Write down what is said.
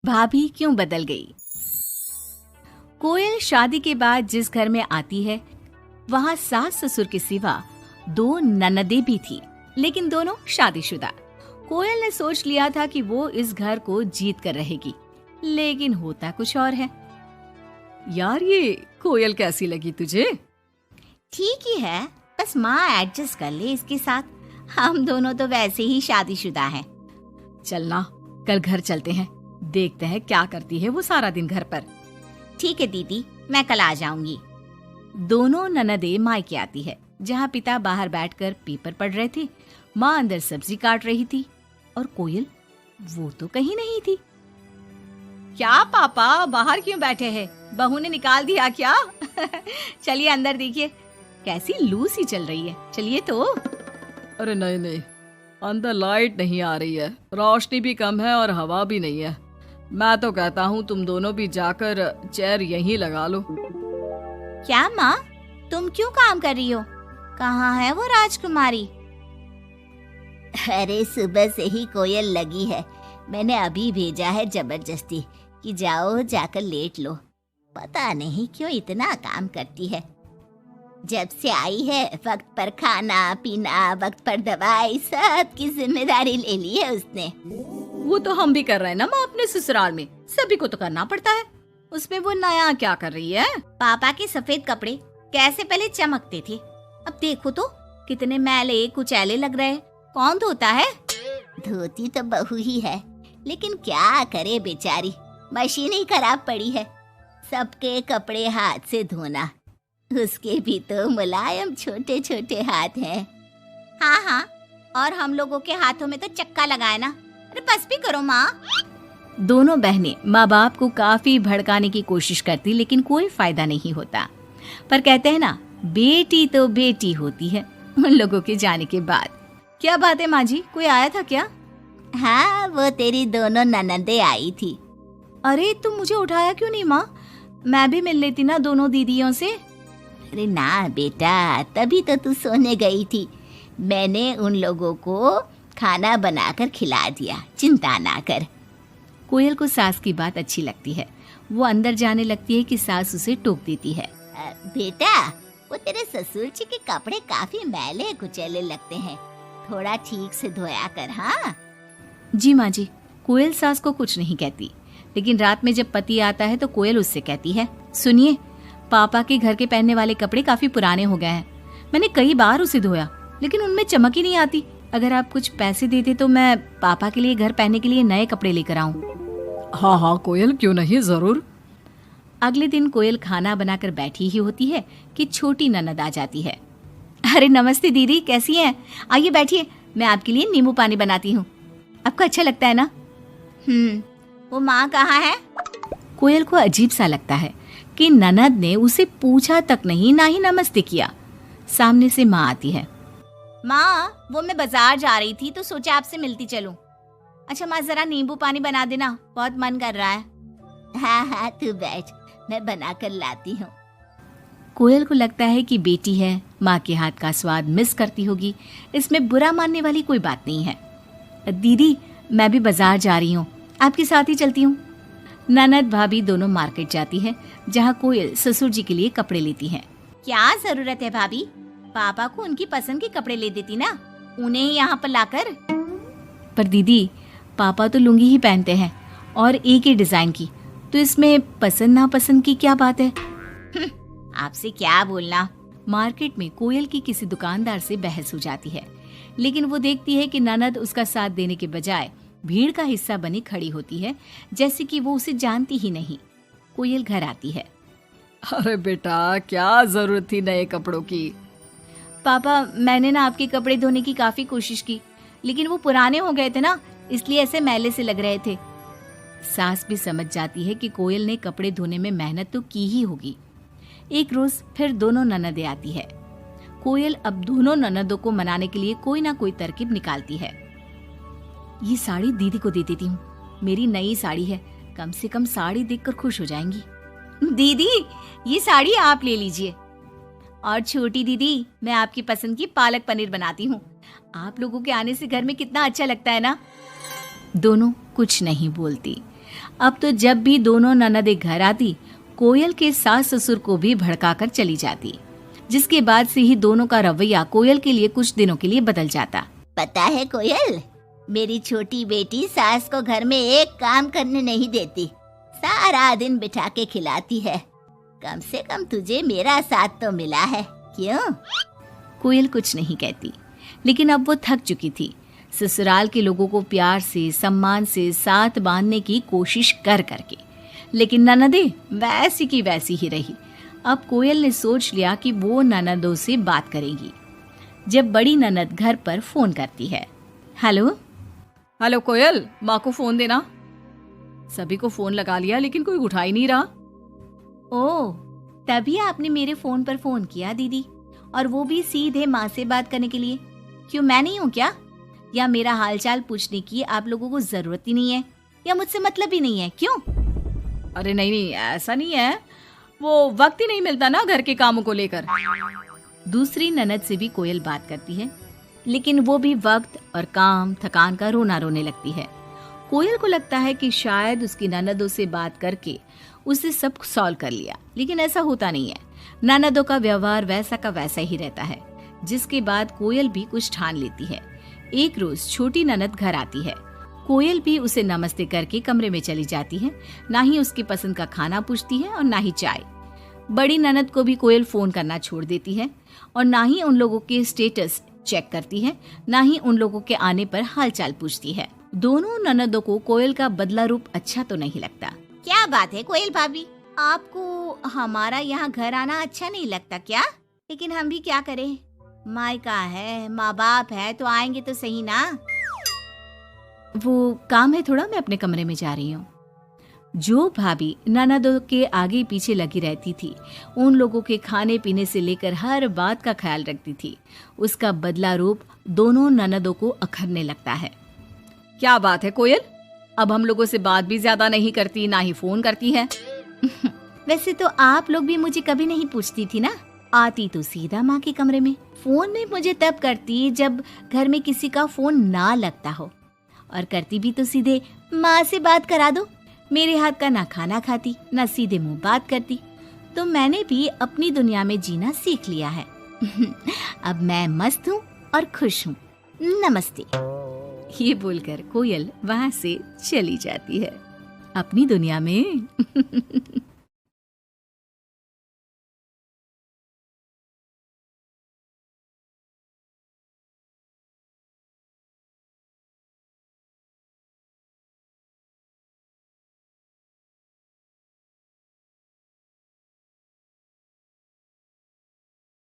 भाभी क्यों बदल गई। कोयल शादी के बाद जिस घर में आती है वहाँ सास ससुर के सिवा 2 ननदें भी थी, लेकिन दोनों शादीशुदा। कोयल ने सोच लिया था कि वो इस घर को जीत कर रहेगी, लेकिन होता कुछ और है। यार ये कोयल कैसी लगी तुझे? ठीक ही है, बस माँ एडजस्ट कर ले इसके साथ। हम दोनों तो वैसे ही शादीशुदा हैं। चलना कल घर चलते हैं, देखते हैं क्या करती है वो सारा दिन घर पर। ठीक है दीदी, मैं कल आ जाऊंगी। दोनों ननदें मायके आती है, जहाँ पिता बाहर बैठकर पेपर पढ़ रहे थे, माँ अंदर सब्जी काट रही थी और कोयल वो तो कहीं नहीं थी। क्या पापा बाहर क्यों बैठे हैं? बहू ने निकाल दिया क्या? चलिए अंदर देखिए, कैसी लू सी चल रही है। चलिए तो। अरे नहीं, अंदर लाइट नहीं आ रही है, रोशनी भी कम है और हवा भी नहीं है। मैं तो कहता हूँ तुम दोनों भी जाकर चेयर यहीं लगा लो। क्या माँ, तुम क्यों काम कर रही हो? कहाँ है वो राजकुमारी? अरे सुबह से ही कोयल लगी है, मैंने अभी भेजा है जबरदस्ती कि जाओ जाकर लेट लो। पता नहीं क्यों इतना काम करती है। जब से आई है वक्त पर खाना पीना, वक्त पर दवाई, सब की जिम्मेदारी ले ली है उसने। वो तो हम भी कर रहे हैं ना माँ, अपने ससुराल में सभी को तो करना पड़ता है। उसमें वो नया क्या कर रही है? पापा के सफेद कपड़े कैसे पहले चमकते थे, अब देखो तो कितने मैले कुचैले लग रहे। कौन धोता है? धोती तो बहू ही है, लेकिन क्या करे बेचारी, मशीन ही खराब पड़ी है। सबके कपड़े हाथ से धोना, उसके भी तो मुलायम छोटे छोटे हाथ हैं। हाँ, और हम लोगों के हाथों में तो चक्का लगाए ना। अरे बस भी करो माँ। दोनों बहनें माँ बाप को काफी भड़काने की कोशिश करती, लेकिन कोई फायदा नहीं होता। पर कहते हैं ना, बेटी तो बेटी होती है उन लोगों के जाने के बाद। क्या बात है माँ जी, कोई आया था क्या? हाँ, वो तेरी दोनों ननदें आई थी। अरे तुम मुझे उठाया क्यों नहीं माँ? मैं भी मिल लेती ना दोनों दीदियों से। अरे ना बेटा, तभी तो तू सोने गई थी। मैंने उन लोगों को खाना बनाकर खिला दिया, चिंता ना कर। कोयल को सास की बात अच्छी लगती है। वो अंदर जाने लगती है कि सास उसे टोक देती है। बेटा, वो तेरे ससुर जी के कपड़े काफी मैले कुचैले लगते हैं, थोड़ा ठीक से धोया कर। हाँ जी माँ जी। कोयल सास को कुछ नहीं कहती, लेकिन रात में जब पति आता है तो कोयल उससे कहती है, सुनिए, पापा के घर के पहनने वाले कपड़े काफी पुराने हो गए हैं। मैंने कई बार उसे धोया, लेकिन उनमें चमक ही नहीं आती। अगर आप कुछ पैसे देते तो मैं पापा के लिए घर पहनने के लिए नए कपड़े लेकर आऊं। हाँ कोयल, क्यों नहीं, जरूर। अगले दिन कोयल खाना बनाकर बैठी ही होती है कि छोटी ननद आ जाती है। अरे नमस्ते दीदी, कैसी हैं? आइए बैठिए, मैं आपके लिए नींबू पानी बनाती हूँ। आपको अच्छा लगता है ना? वो माँ कहाँ है? कोयल को अजीब सा लगता है कि ननद ने उसे पूछा तक नहीं, ना ही नमस्ते किया। सामने से माँ आती है। माँ, वो मैं बाजार जा रही थी तो सोचा आपसे मिलती चलूं। अच्छा माँ, जरा नींबू पानी बना देना, बहुत मन कर रहा है। हाँ, तू बैठ, मैं बना कर लाती हूँ। कोयल को लगता है कि बेटी है, माँ के हाथ का स्वाद मिस करती होगी। इसमें बुरा मानने वाली कोई बात नहीं है। दीदी, मैं भी बाजार जा रही हूँ, आपके साथ ही चलती हूँ। ननद भाभी दोनों मार्केट जाती है, जहाँ कोयल ससुर जी के लिए कपड़े लेती है। क्या जरूरत है भाभी, पापा को उनकी पसंद के कपड़े ले देती ना, उन्हें यहाँ पर लाकर। पर दीदी, पापा तो लुंगी ही पहनते हैं और एक ही डिजाइन की, तो इसमें पसंद नापसंद की क्या बात है? आपसे क्या बोलना। मार्केट में कोयल की किसी दुकानदार से बहस हो जाती है, लेकिन वो देखती है कि ननद उसका साथ देने के बजाय भीड़ का हिस्सा बनी खड़ी होती है, जैसे कि वो उसे जानती ही नहीं। कोयल घर आती है। अरे बेटा, क्या जरूरत थी नए कपड़ों की? पापा, मैंने ना आपके कपड़े धोने की काफी कोशिश की, लेकिन वो पुराने हो गए थे ना, इसलिए ऐसे मैले से लग रहे थे। सास भी समझ जाती है कि कोयल ने कपड़े धोने में मेहनत तो की ही होगी। एक रोज फिर दोनों ननदें आती है। कोयल अब दोनों ननदों को मनाने के लिए कोई ना कोई तरकीब निकालती है। ये साड़ी दीदी को दे देती हूँ, मेरी नई साड़ी है, कम से कम साड़ी देखकर खुश हो जाएंगी। दीदी, ये साड़ी आप ले लीजिए। और छोटी दीदी, मैं आपकी पसंद की पालक पनीर बनाती हूँ, आप लोगों के आने से घर में कितना अच्छा लगता है ना। दोनों कुछ नहीं बोलती। अब तो जब भी दोनों ननदें घर आती, कोयल के सास ससुर को भी भड़काकर चली जाती, जिसके बाद से ही दोनों का रवैया कोयल के लिए कुछ दिनों के लिए बदल जाता। पता है कोयल, मेरी छोटी बेटी सास को घर में एक काम करने नहीं देती, सारा दिन बिठा के खिलाती है। कम से कम तुझे मेरा साथ तो मिला है, क्यों? कोयल कुछ नहीं कहती, लेकिन अब वो थक चुकी थी। ससुराल के लोगों को प्यार से, सम्मान से साथ बांधने की कोशिश कर करके, लेकिन ननदें वैसी की वैसी ही रही। अब कोयल ने सोच लिया कि वो ननदों से बात करेगी। जब बड़ी ननद घर पर फोन करती है, हेलो हेलो कोयल, माँ को फोन देना। सभी को फोन लगा लिया लेकिन कोई उठा ही नहीं रहा। ओह, तभी आपने मेरे फोन पर फोन किया दीदी, और वो भी सीधे माँ से बात करने के लिए। क्यों, मैं नहीं हूँ क्या? या मेरा हालचाल पूछने की आप लोगों को जरूरत ही नहीं है, या मुझसे मतलब ही नहीं है? क्यों? अरे नहीं नहीं, ऐसा नहीं है, वो वक्त ही नहीं मिलता ना घर के कामों को लेकर। दूसरी ननद से भी कोयल बात करती है, लेकिन वो भी वक्त और काम थकान का रोना रोने लगती है। कोयल को लगता है कि शायद उसकी ननदों से बात करके उसे सब सॉल्व कर लिया, लेकिन ऐसा होता नहीं है। ननदों का व्यवहार वैसा का वैसा ही रहता है, जिसके बाद कोयल भी कुछ ठान लेती है। एक रोज छोटी ननद घर आती है। कोयल भी उसे नमस्ते करके कमरे में चली जाती है। ना ही उसकी पसंद का खाना पूछती है और ना ही चाय। बड़ी ननद को भी कोयल फोन करना छोड़ देती है, और ना ही उन लोगों के स्टेटस चेक करती है, ना ही उन लोगों के आने पर हालचाल पूछती है। दोनों ननदों को कोयल का बदला रूप अच्छा तो नहीं लगता। क्या बात है कोयल भाभी, आपको हमारा यहाँ घर आना अच्छा नहीं लगता क्या? लेकिन हम भी क्या करें, मायका है, माँ बाप है, तो आएंगे तो सही ना। वो काम है थोड़ा, मैं अपने कमरे में जा रही हूँ। जो भाभी ननदों के आगे पीछे लगी रहती थी, उन लोगों के खाने पीने से लेकर हर बात का ख्याल रखती थी, उसका बदला रूप दोनों ननदों को अखरने लगता है। क्या बात है कोयल, अब हम लोगों से बात भी ज्यादा नहीं करती, ना ही फोन करती है। वैसे तो आप लोग भी मुझे कभी नहीं पूछती थी ना, आती तो सीधा माँ के कमरे में। फोन में मुझे तब करती जब घर में किसी का फोन ना लगता हो, और करती भी तो सीधे माँ से बात करा दो। मेरे हाथ का ना खाना खाती, ना सीधे मुंह बात करती। तो मैंने भी अपनी दुनिया में जीना सीख लिया है। अब मैं मस्त हूँ और खुश हूँ। नमस्ते। ये बोलकर कोयल वहां से चली जाती है अपनी दुनिया में।